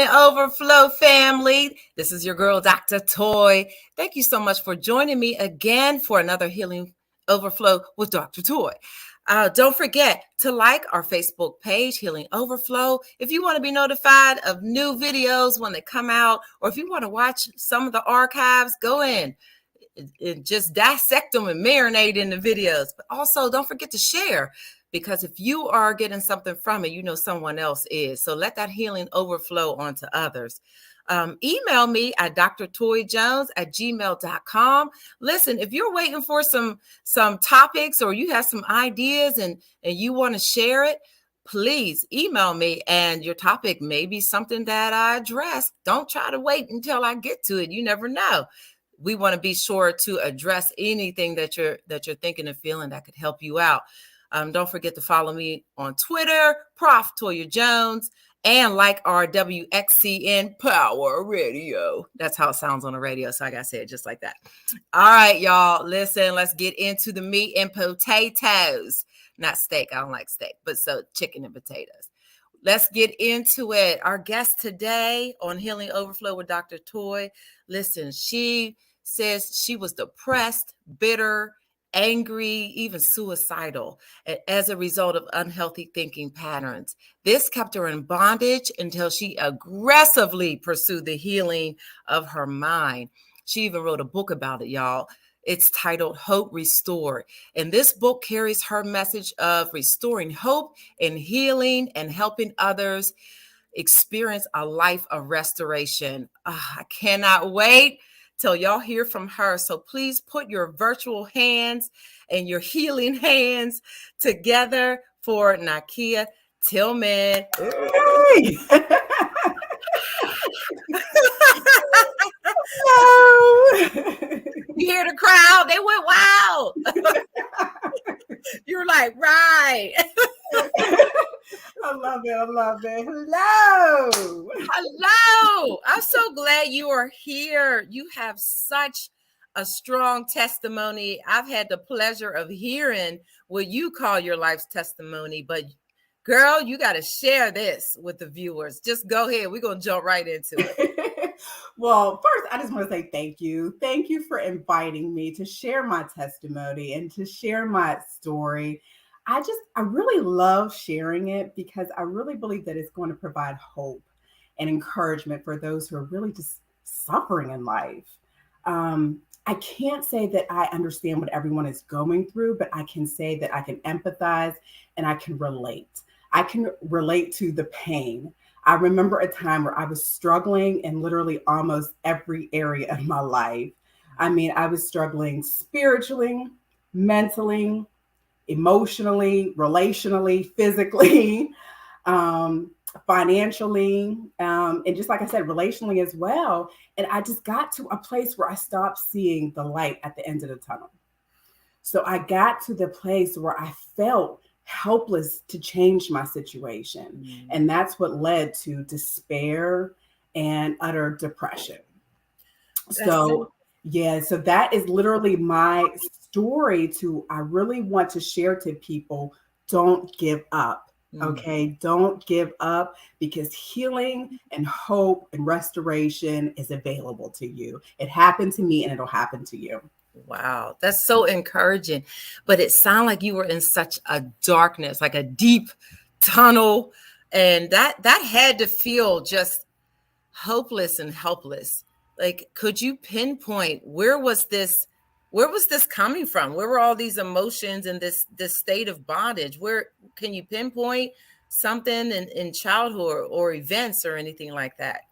Overflow family. This is your girl, Dr. Toy. Thank you so much for joining me again for another Healing Overflow with Dr. Toy. Don't forget to like our Facebook page, Healing Overflow. If you want to be notified of new videos when they come out, or if you want to watch some of the archives, go in and just dissect them and marinate in the videos. But also don't forget to share, because if you are getting something from it, you know someone else is. So let that healing overflow onto others. Email me at drtoyjones@gmail.com. Listen, if you're waiting for some topics, or you have some ideas and you want to share it, please email me, and your topic may be something that I address. Don't try to wait until I get to it. You never know. We want to be sure to address anything that you're thinking and feeling that could help you out. Don't forget to follow me on Twitter, Prof. Toya Jones, and like our WXCN Power Radio. That's how it sounds on the radio, so I got to say it just like that. All right, y'all, listen, let's get into the meat and potatoes. Not steak, I don't like steak, but so chicken and potatoes. Let's get into it. Our guest today on Healing Overflow with Dr. Toy, listen, she says she was depressed, bitter, angry, even suicidal as a result of unhealthy thinking patterns. This kept her in bondage until she aggressively pursued the healing of her mind. She even wrote a book about it, y'all. It's titled Hope Restored. And this book carries her message of restoring hope and healing and helping others experience a life of restoration. I cannot wait till y'all hear from her. So please put your virtual hands and your healing hands together for Nykia Tillman. Hey. You hear the crowd? They went wild. You're like, right. I love it. I love it. Hello. Hello. I'm so glad you are here. You have such a strong testimony. I've had the pleasure of hearing what you call your life's testimony, but girl, you got to share this with the viewers. Just go ahead. We're going to jump right into it. Well, first, I just want to say thank you. Thank you for inviting me to share my testimony and to share my story. I really love sharing it because I really believe that it's going to provide hope and encouragement for those who are really just suffering in life. I can't say that I understand what everyone is going through, but I can say that I can empathize and I can relate. I can relate to the pain. I remember a time where I was struggling in literally almost every area of my life. I mean, I was struggling spiritually, mentally, emotionally, relationally, physically, financially, and just like I said, relationally as well. And I just got to a place where I stopped seeing the light at the end of the tunnel. So I got to the place where I felt helpless to change my situation. And that's what led to despair and utter depression. So that is literally my story I really want to share to people. Don't give up. Okay. Don't give up, because healing and hope and restoration is available to you. It happened to me and it'll happen to you. Wow, that's so encouraging. But it sounded like you were in such a darkness, like a deep tunnel. And that had to feel just hopeless and helpless. Like, could you pinpoint where was this coming from? Where were all these emotions and this state of bondage? Where can you pinpoint something in childhood or events or anything like that?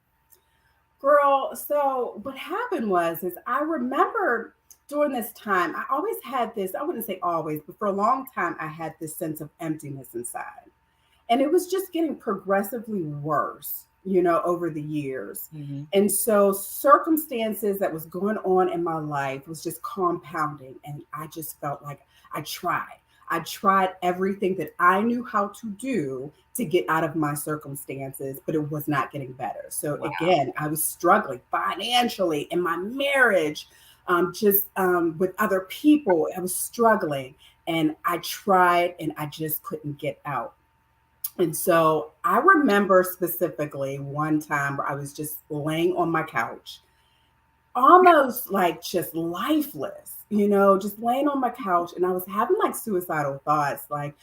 Girl, so what happened is I remember during this time, I always had this, I wouldn't say always, but for a long time, I had this sense of emptiness inside. And it was just getting progressively worse, over the years. Mm-hmm. And so circumstances that was going on in my life was just compounding. And I just felt like I tried everything that I knew how to do to get out of my circumstances, but it was not getting better. So Again, I was struggling financially in my marriage, with other people. I was struggling, and I tried and I just couldn't get out. And so I remember specifically one time where I was just laying on my couch, almost like just lifeless, just laying on my couch. And I was having like suicidal thoughts, like,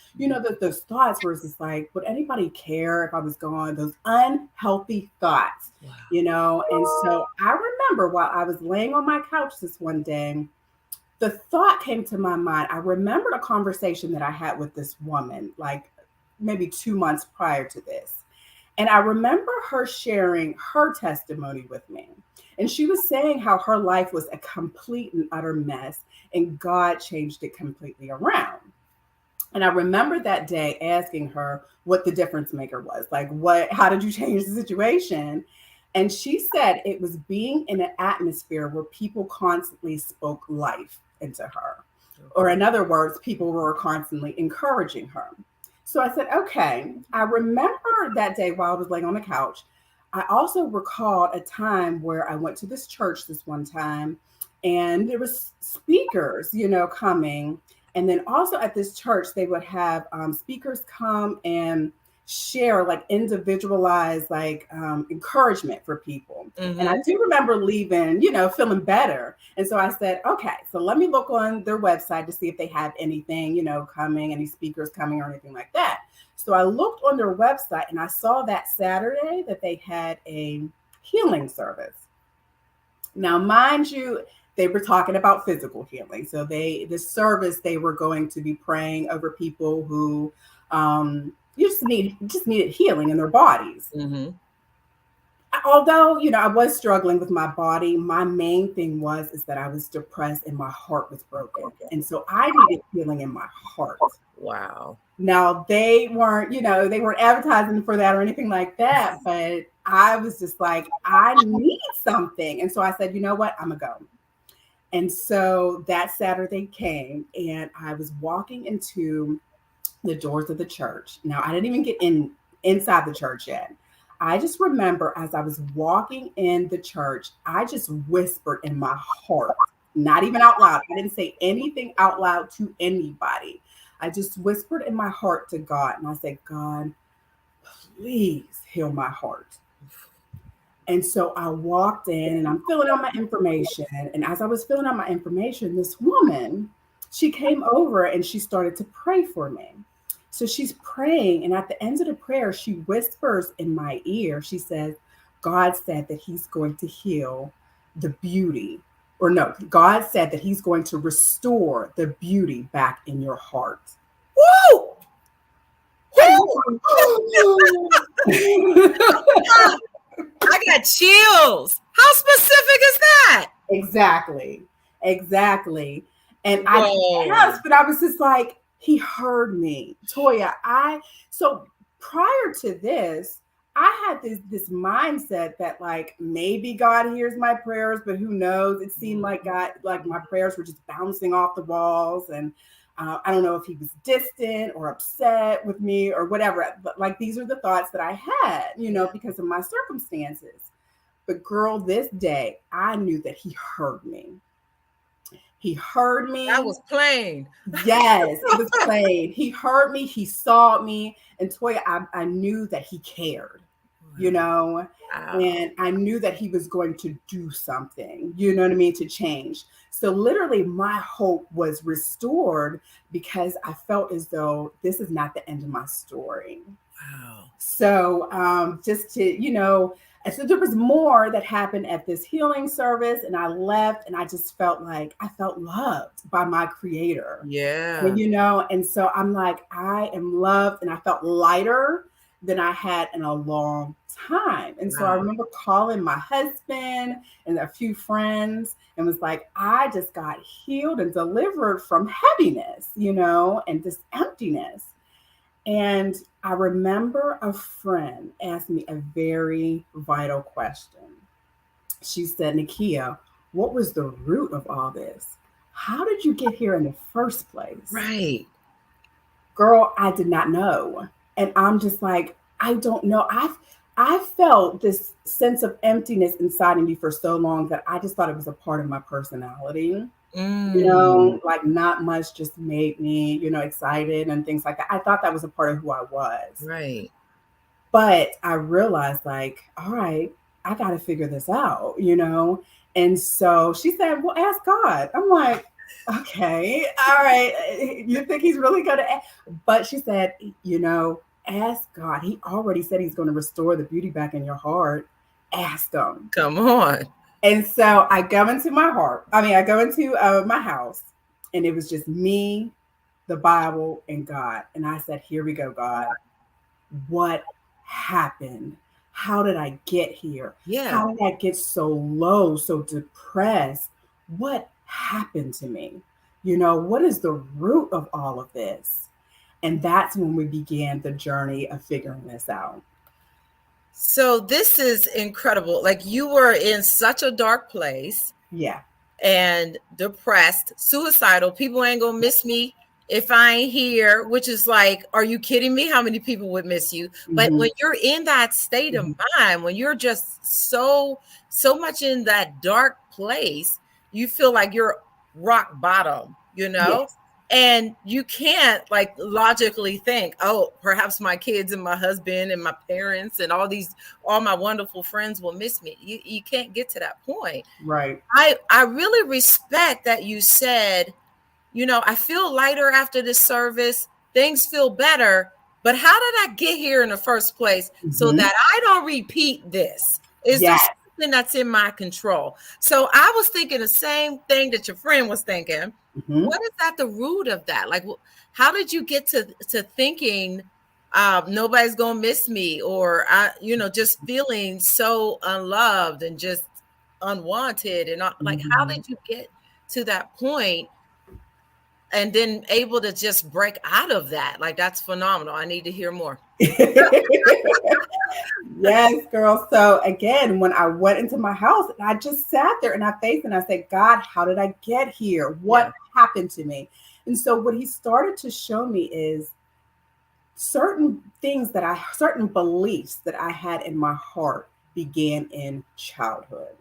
those thoughts were just like, would anybody care if I was gone? Those unhealthy thoughts, Wow. And so I remember while I was laying on my couch this one day, the thought came to my mind. I remembered a conversation that I had with this woman, like maybe 2 months prior to this. And I remember her sharing her testimony with me. And she was saying how her life was a complete and utter mess, and God changed it completely around. And I remember that day asking her what the difference maker was. Like, how did you change the situation? And she said it was being in an atmosphere where people constantly spoke life into her. Or, in other words, people were constantly encouraging her. So I said, okay. I remember that day while I was laying on the couch. I also recalled a time where I went to this church this one time, and there was speakers, coming. And then also at this church, they would have speakers come and share like individualized like encouragement for people. And I do remember leaving, feeling better. And so I said, okay, so let me look on their website to see if they have anything, coming, any speakers coming or anything like that. So I looked on their website and I saw that Saturday that they had a healing service. Now, mind you, they were talking about physical healing. So this service, they were going to be praying over people who needed healing in their bodies. Although, I was struggling with my body, my main thing is that I was depressed and my heart was broken. And so I needed healing in my heart. Wow. Now they weren't advertising for that or anything like that, but I was just like, I need something. And so I said, you know what, I'm gonna go. And so that Saturday came and I was walking into the doors of the church. Now I didn't even get inside the church yet. I just remember as I was walking in the church, I just whispered in my heart, not even out loud. I didn't say anything out loud to anybody. I just whispered in my heart to God. And I said, God, please heal my heart. And so I walked in and I'm filling out my information. And as I was filling out my information, this woman, she came over and she started to pray for me. So she's praying. And at the end of the prayer, she whispers in my ear, she says, God said that he's going to heal the beauty. Or no, God said that he's going to restore the beauty back in your heart. Woo! I got chills. How specific is that? Exactly. And I gasped, but I was just like, he heard me. Toya, so prior to this, I had this mindset that like maybe God hears my prayers, but who knows? It seemed like my prayers were just bouncing off the walls, and I don't know if he was distant or upset with me or whatever. But like these are the thoughts that I had, because of my circumstances. But girl, this day I knew that he heard me. He heard me. That was plain. Yes, it was plain. He heard me. He saw me. And Toya, I knew that he cared, Wow. and I knew that he was going to do something, to change. So literally my hope was restored because I felt as though this is not the end of my story. Wow. So just to, so there was more that happened at this healing service, and I left and I just felt like I felt loved by my creator. Yeah. And so I'm like, I am loved, and I felt lighter than I had in a long time. And so I remember calling my husband and a few friends and was like, I just got healed and delivered from heaviness, and this emptiness. And I remember a friend asked me a very vital question. She said, Nykia, what was the root of all this? How did you get here in the first place? Right. Girl, I did not know. And I'm just like, I don't know. I felt this sense of emptiness inside of me for so long that I just thought it was a part of my personality. Mm, like not much just made me, excited and things like that. I thought that was a part of who I was. right. But I realized, like, all right, I got to figure this out. And so she said, well, ask God. I'm like, okay, all right. You think he's really going to? But she said, ask God. He already said he's going to restore the beauty back in your heart. Ask him. Come on. And so I go into my heart. I go into my house, and it was just me, the Bible, and God. And I said, here we go, God. What happened? How did I get here? Yeah. How did I get so low, so depressed? What happened to me? What is the root of all of this? And that's when we began the journey of figuring this out. So this is incredible. Like you were in such a dark place Yeah. and depressed, suicidal. People ain't gonna miss me if I ain't here, which is like, are you kidding me? How many people would miss you? But Mm-hmm. when you're in that state of mind, when you're just so much in that dark place, you feel like you're rock bottom, Yes. and you can't like logically think, oh, perhaps my kids and my husband and my parents and all my wonderful friends will miss me. You can't get to that point. Right. I really respect that you said, I feel lighter after this service. Things feel better. But how did I get here in the first place so Mm-hmm. that I don't repeat this? Is there Yes. something that's in my control? So I was thinking the same thing that your friend was thinking. Mm-hmm. What is at the root of that? Like, how did you get to thinking nobody's gonna miss me, or just feeling so unloved and just unwanted, and like, how Mm-hmm. did you get to that point and then able to just break out of that? Like, that's phenomenal. I need to hear more. Yes, girl. So again, when I went into my house, and I just sat there and I faced and I said, God, how did I get here? Yeah. What happened to me? And so what he started to show me is certain beliefs that I had in my heart began in childhood.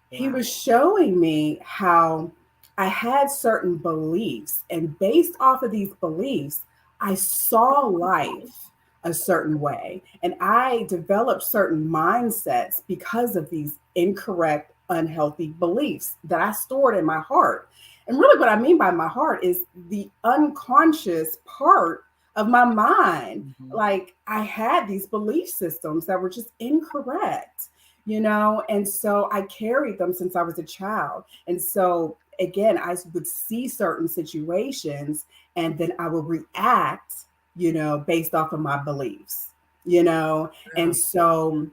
He Wow. was showing me how I had certain beliefs, and based off of these beliefs, I saw life a certain way, and I developed certain mindsets because of these incorrect, unhealthy beliefs that I stored in my heart. And really, what I mean by my heart is the unconscious part of my mind. Mhm. Like I had these belief systems that were just incorrect. And so I carried them since I was a child. And so again, I would see certain situations and then I would react, based off of my beliefs. And Wow. so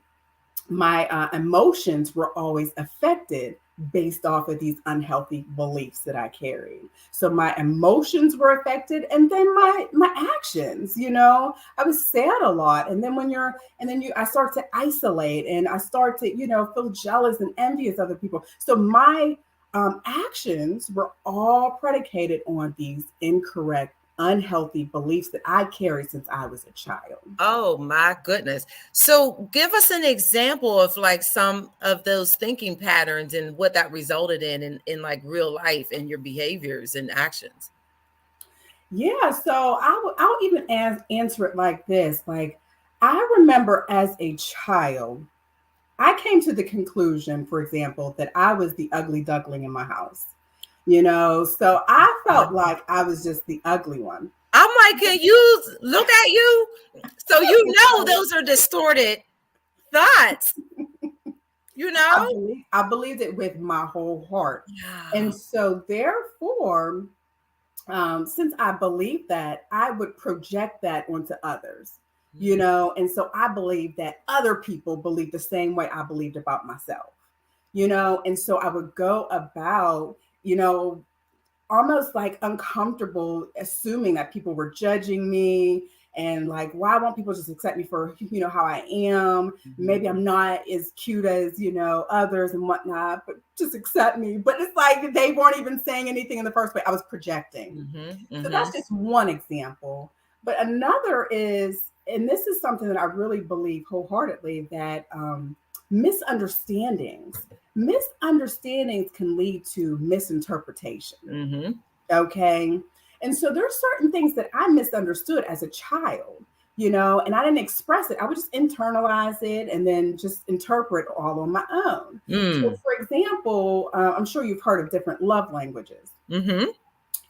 my emotions were always affected based off of these unhealthy beliefs that I carried. So my emotions were affected, and then my actions. I was sad a lot, and then I start to isolate, and I start to feel jealous and envious of other people. So my actions were all predicated on these incorrect, unhealthy beliefs that I carried since I was a child. Oh my goodness. So give us an example of like some of those thinking patterns and what that resulted in like real life and your behaviors and actions. Yeah, so I'll even answer it like this. Like, I remember as a child, I came to the conclusion, for example, that I was the ugly duckling in my house. So I felt like I was just the ugly one. I'm like, can you look at you? So those are distorted thoughts, you know? I believed it with my whole heart. Yeah. And so therefore, since I believed that, I would project that onto others. And so I believe that other people believe the same way I believed about myself. And so I would go about, almost like uncomfortable, assuming that people were judging me. And like, why won't people just accept me for, how I am? Mhm. Maybe I'm not as cute as, others and whatnot, but just accept me. But it's like they weren't even saying anything in the first place. I was projecting. Mhm. So that's Mhm. just one example. But another is, and this is something that I really believe wholeheartedly, that misunderstandings misunderstandings can lead to misinterpretation. Mm-hmm. Okay. And so there are certain things that I misunderstood as a child, and I didn't express it. I would just internalize it and then just interpret all on my own. So, Mm. for example, I'm sure you've heard of different love languages, Mm-hmm.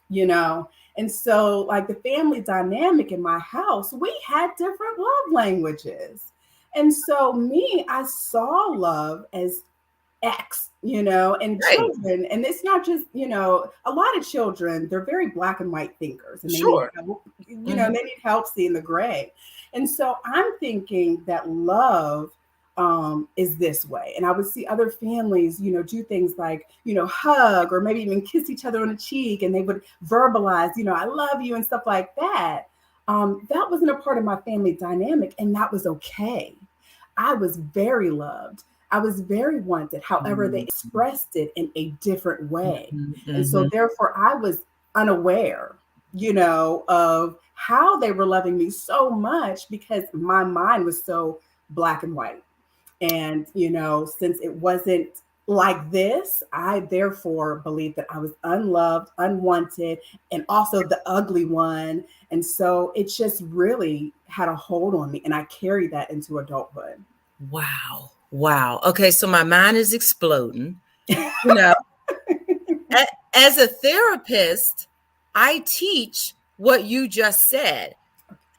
you know, and so like the family dynamic in my house, we had different love languages. And so, I saw love as X, and Right. children, and it's not just, a lot of children, they're very black and white thinkers and they need Sure. help, Mm-hmm. they need help seeing the gray. And so I'm thinking that love is this way. And I would see other families, do things like, hug or maybe even kiss each other on the cheek, and they would verbalize, I love you and stuff like that. That wasn't a part of my family dynamic, and that was okay. I was very loved. I was very wanted. However, they expressed it in a different way. And so, Mm-hmm. therefore, I was unaware, of how they were loving me so much because my mind was so black and white. And, since it wasn't like this, I therefore believed that I was unloved, unwanted, and also the ugly one. And so it just really had a hold on me. And I carried that into adulthood. Wow. Wow. Okay, so my mind is exploding. You know, as a therapist, I teach what you just said.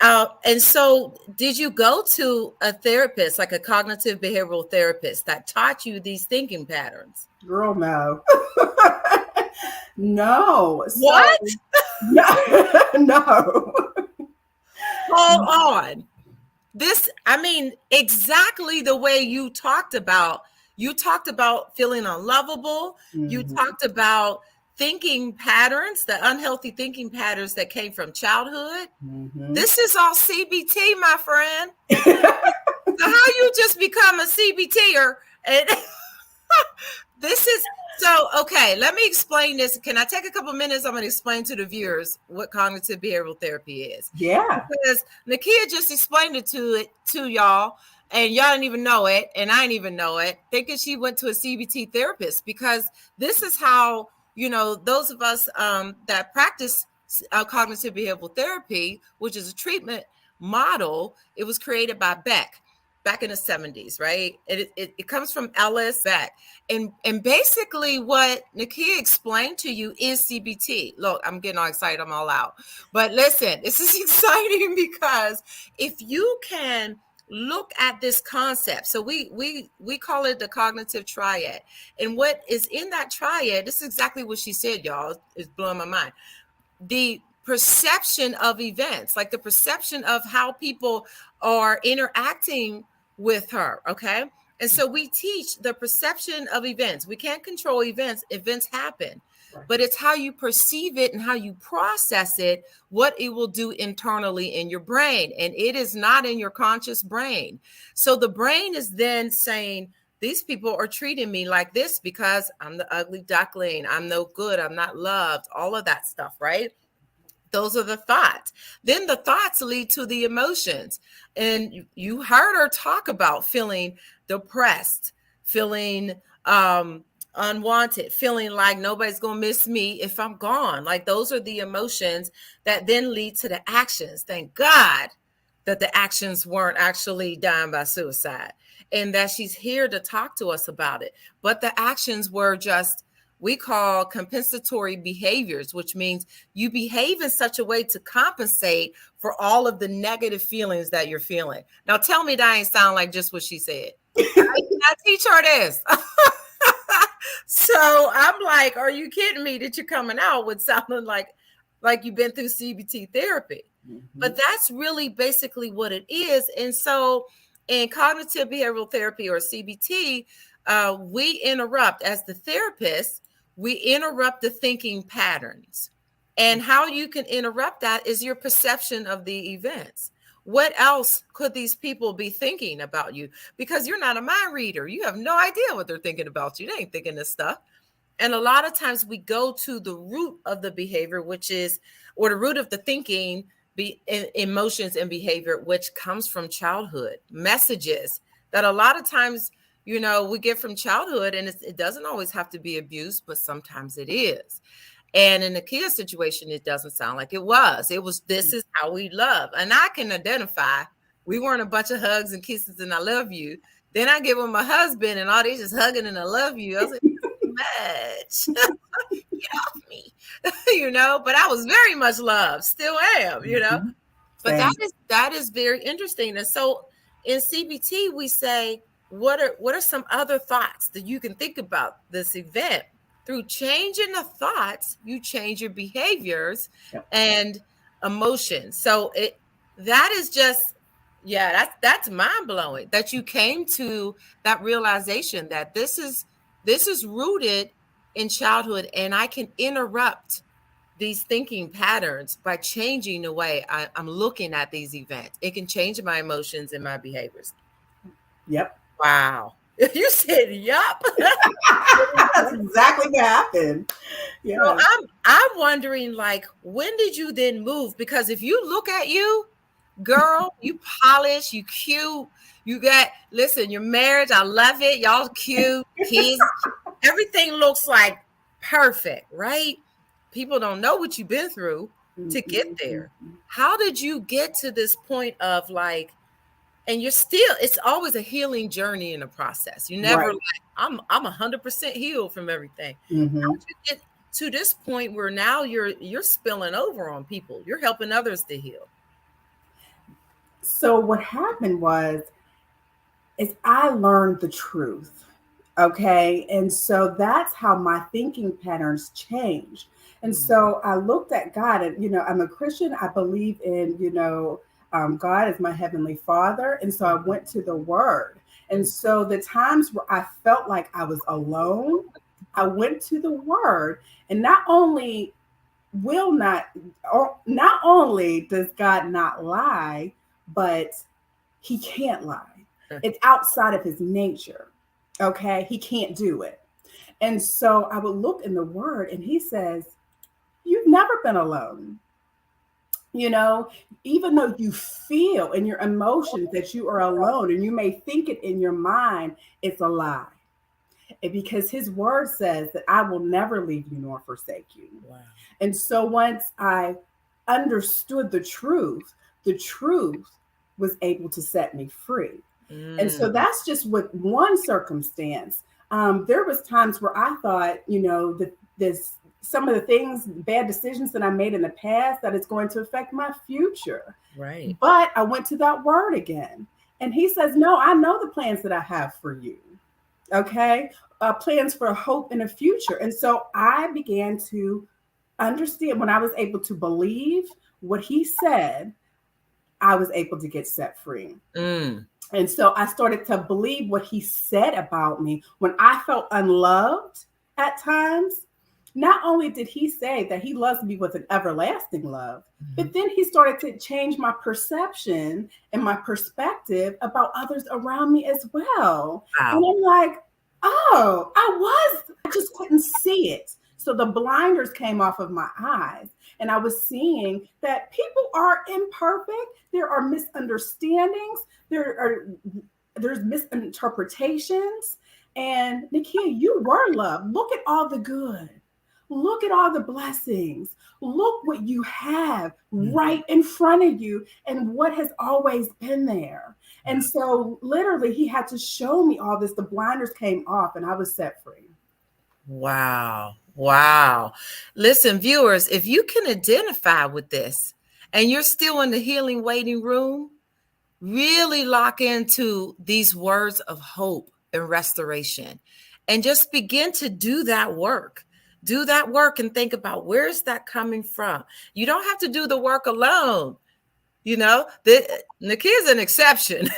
And so, did you go to a therapist, like a cognitive behavioral therapist, that taught you these thinking patterns? Girl, no. No. So, What? no. No. Hold on. Exactly the way you talked about. You talked about feeling unlovable. You Mhm. talked about thinking patterns, the unhealthy thinking patterns that came from childhood. Mhm. This is all CBT, my friend. So how you just become a CBTer? And this is so okay. Let me explain this. Can I take a couple minutes? I'm going to explain to the viewers what cognitive behavioral therapy is, Yeah. because Nykia just explained it to y'all, and y'all didn't even know it, and I didn't even know it, thinking she went to a CBT therapist. Because this is how those of us that practice cognitive behavioral therapy, which is a treatment model. It was created by Beck back in the 70s, right? It comes from Ellis Beck. And basically what Nykia explained to you is CBT. Look, I'm getting all excited. I'm all out. But listen, this is exciting because if you can look at this concept, so we call it the cognitive triad. And what is in that triad, this is exactly what she said, y'all. It's blowing my mind. The perception of events, like the perception of how people are interacting with her. Okay. And so we teach the perception of events. We can't control events. Events happen, but it's how you perceive it and how you process it, what it will do internally in your brain. And it is not in your conscious brain. So the brain is then saying, these people are treating me like this because I'm the ugly duckling. I'm no good. I'm not loved. All of that stuff, right? Those are the thoughts. Then the thoughts lead to the emotions. And you heard her talk about feeling depressed, feeling unwanted, feeling like nobody's going to miss me if I'm gone. Like those are the emotions that then lead to the actions. Thank God that the actions weren't actually dying by suicide, and that she's here to talk to us about it. But the actions were just, we call compensatory behaviors, which means you behave in such a way to compensate for all of the negative feelings that you're feeling. Now, tell me that ain't sound like just what she said. I teach her this. So I'm like, are you kidding me that you're coming out with sounding like you've been through CBT therapy? Mm-hmm. But that's really basically what it is. And so in cognitive behavioral therapy, or CBT, we interrupt, as the therapist, we interrupt the thinking patterns. And how you can interrupt that is your perception of the events. What else could these people be thinking about you? Because you're not a mind reader. You have no idea what they're thinking about you. They ain't thinking this stuff. And a lot of times we go to the root of the behavior, which is, or the root of the thinking, emotions and behavior, which comes from childhood messages that a lot of times we get from childhood, and it doesn't always have to be abuse, but sometimes it is. And in the Nykia's situation, it doesn't sound like it was. It was, this is how we love. And I can identify, we weren't a bunch of hugs and kisses and I love you. Then I get with my husband and all these just hugging and I love you. I was like, too much. Get off me. But I was very much loved, still am, But that is very interesting. And so in CBT, we say, what are some other thoughts that you can think about this event? Through changing the thoughts, you change your behaviors and emotions. So that is just, that's mind blowing that you came to that realization that this is rooted in childhood, and I can interrupt these thinking patterns by changing the way I'm looking at these events. It can change my emotions and my behaviors. Yep. Wow. You said, yup. That's exactly what happened. Yeah. So I'm wondering, like, when did you then move? Because if you look at you, girl, you polished, you cute, listen, your marriage, I love it. Y'all cute, kids, everything looks like perfect, right? People don't know what you've been through to get there. How did you get to this point of like, and it's always a healing journey in the process. You never like, I'm 100% healed from everything. How did you get to this point where now you're spilling over on people? You're helping others to heal. So what happened is I learned the truth. Okay. And so that's how my thinking patterns changed. And so I looked at God, and, I'm a Christian. I believe in, God is my heavenly Father. And so I went to the Word. And so the times where I felt like I was alone, I went to the Word. And not only does God not lie, but He can't lie. It's outside of His nature. Okay. He can't do it. And so I would look in the Word, and He says, you've never been alone. Even though you feel in your emotions that you are alone, and you may think it in your mind, it's a lie. And because His Word says that I will never leave you nor forsake you. Wow. And so once I understood the truth was able to set me free. And so that's just with one circumstance. There was times where I thought, that some of the things, bad decisions that I made in the past, that it's going to affect my future. Right. But I went to that Word again. And He says, no, I know the plans that I have for you. Okay. Plans for hope in the future. And so I began to understand, when I was able to believe what He said, I was able to get set free. And so I started to believe what He said about me. When I felt unloved at times, not only did He say that He loves me with an everlasting love, but then He started to change my perception and my perspective about others around me as well. Wow. And I'm like, oh, I just couldn't see it. So the blinders came off of my eyes, and I was seeing that people are imperfect. There are misunderstandings. There's misinterpretations. And Nykia, you were loved. Look at all the good. Look at all the blessings. Look what you have right in front of you, and what has always been there. And so literally He had to show me all this. The blinders came off, and I was set free. Wow. Listen, viewers, if you can identify with this and you're still in the healing waiting room, really lock into these words of hope and restoration, and just begin to do that work. Do that work and think about, where's that coming from? You don't have to do the work alone. Nykia is an exception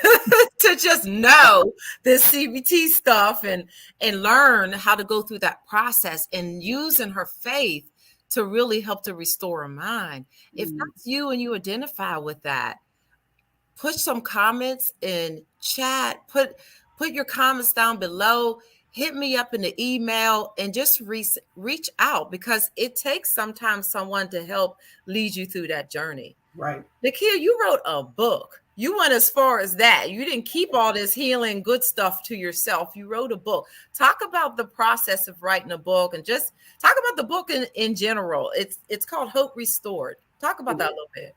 to just know this CBT stuff and learn how to go through that process, and using her faith to really help to restore her mind. If that's you and you identify with that, put some comments in chat, put your comments down below. Hit me up in the email and just reach out, because it takes sometimes someone to help lead you through that journey. Right. Nykia, you wrote a book. You went as far as that. You didn't keep all this healing good stuff to yourself. You wrote a book. Talk about the process of writing a book, and just talk about the book in general. It's called Hope Restored. Talk about that a little bit.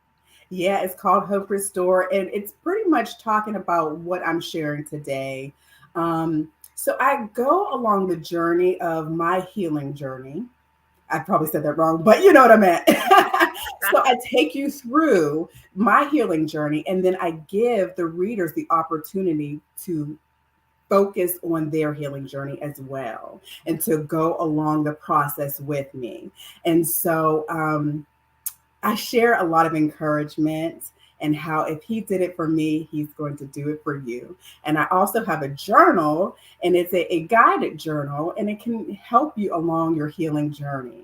Yeah, it's called Hope Restore, and it's pretty much talking about what I'm sharing today. So I go along the journey of my healing journey. I probably said that wrong, but you know what I meant. So I take you through my healing journey, and then I give the readers the opportunity to focus on their healing journey as well and to go along the process with me. And so I share a lot of encouragement and how if he did it for me, he's going to do it for you. And I also have a journal, and it's a guided journal, and it can help you along your healing journey.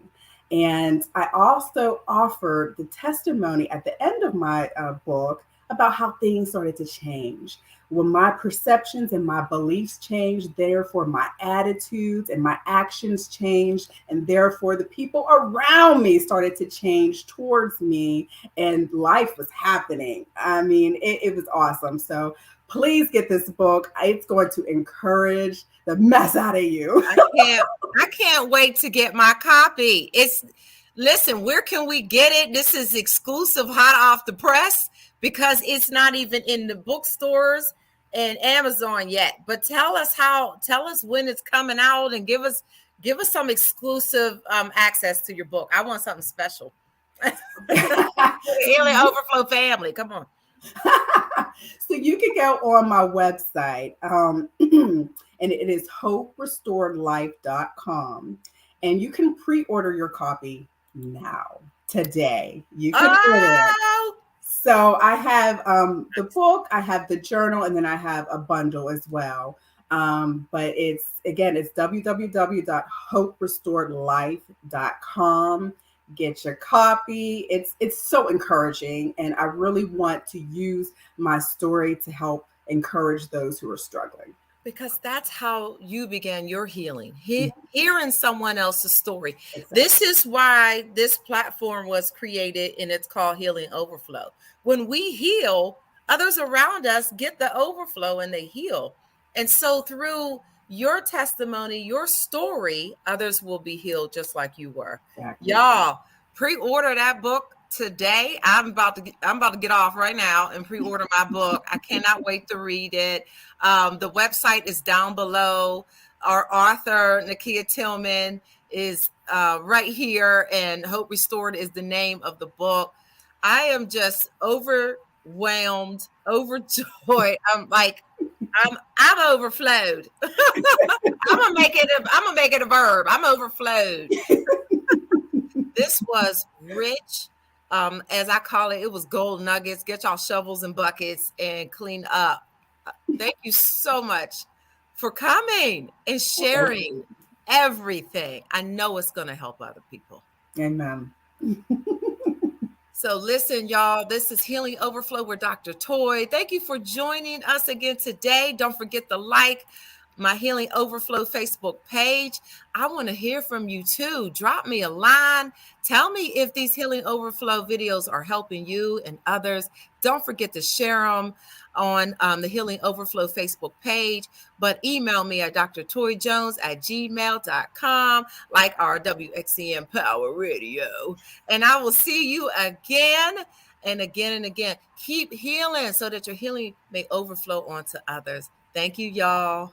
And I also offer the testimony at the end of my book about how things started to change. When my perceptions and my beliefs changed, therefore my attitudes and my actions changed, and therefore the people around me started to change towards me, and life was happening. I mean, it was awesome. So please get this book. It's going to encourage the mess out of you. I can't wait to get my copy. Listen, where can we get it? This is exclusive, hot off the press, because it's not even in the bookstores and Amazon yet. But tell us when it's coming out, and give us some exclusive access to your book. I want something special. Healing Overflow family, come on. So you can go on my website, and it is hoperestoredlife.com, and you can pre-order your copy now, today. You can order it. So I have the book, I have the journal, and then I have a bundle as well. But it's www.hoperestoredlife.com. Get your copy. It's so encouraging, and I really want to use my story to help encourage those who are struggling. Because that's how you began your healing, hearing someone else's story. Exactly. This is why this platform was created, and it's called Healing Overflow. When we heal, others around us get the overflow and they heal. And so through your testimony, your story, others will be healed just like you were. Exactly. Y'all, pre-order that book today. I'm about to get off right now and pre-order my book. I cannot wait to read it. The website is down below. Our author, Nykia Tillman, is right here, and Hope Restored is the name of the book. I am just overwhelmed, overjoyed. I'm overflowed. I'm gonna make it a verb. I'm overflowed. This was rich. As I call it, it was gold nuggets. Get y'all shovels and buckets and clean up. Thank you so much for coming and sharing everything. I know it's going to help other people. Amen. So listen, y'all, this is Healing Overflow with Dr. Toy. Thank you for joining us again today. Don't forget to like my Healing Overflow Facebook page. I want to hear from you too. Drop me a line. Tell me if these Healing Overflow videos are helping you and others. Don't forget to share them on the Healing Overflow Facebook page, but email me at drtoyjones@gmail.com, like our WXCM Power Radio. And I will see you again and again and again. Keep healing so that your healing may overflow onto others. Thank you, y'all.